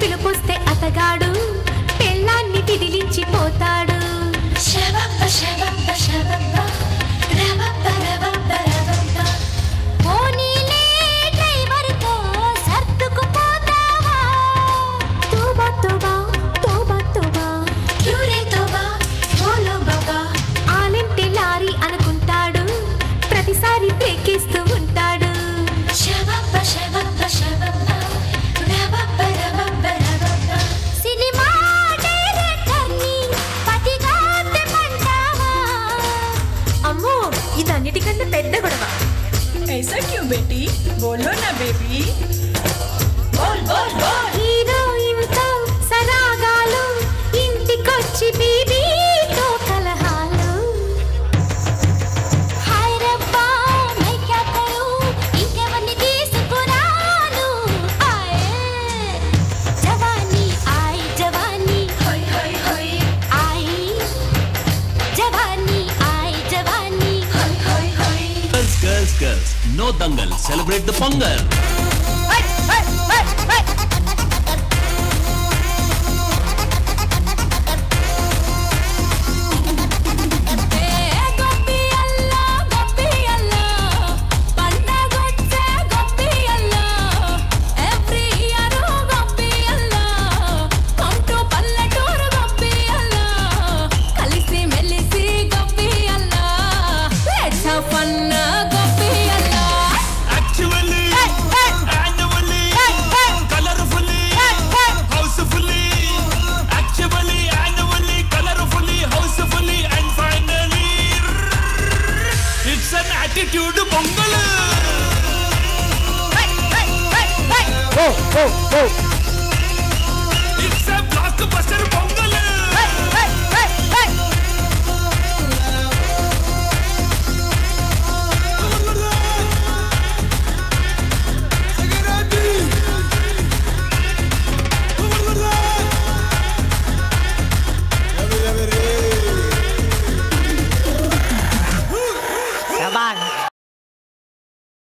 పిలుపుస్తే అతగాడు పెళ్ళాన్ని పిదిలించిపోతాడు. పోనీలే డ్రైవర్తో సర్దుకుపోతావా? తోబా తోబా తోబా తోబా క్యూరే తోబా బోలో బాబా. ఆలింటి లారీ అనుకుంటాడు, ప్రతిసారి బ్రేకేస్తూ ఉంటాడు. సినిమా డైరెక్టర్ని పతిగా తెమ్మంటావా? అమ్మో, ఇదన్నిటికంటే పెద్ద గొడవ. ऐसा क्यों बेटी? बोलो ना बेबी. बोल बोल बोल. హీరోయిన్తో సరాగాలు, ఇంటికొచ్చి బీబీతో కలహాలు. హాయ్ రబ్బా మై క్యా కరూ, ఇంకెవరిని తీసుకురాను. ఆయే జవానీ ఆయ్ జవానీ होय होय होय ఆయ్ జవానీ ఆయ్ జవానీ. होय होय होय. Girls, girls, girls. No dangal. Celebrate the Pongal. Attitude Pongal. It's a blockbuster Pongal.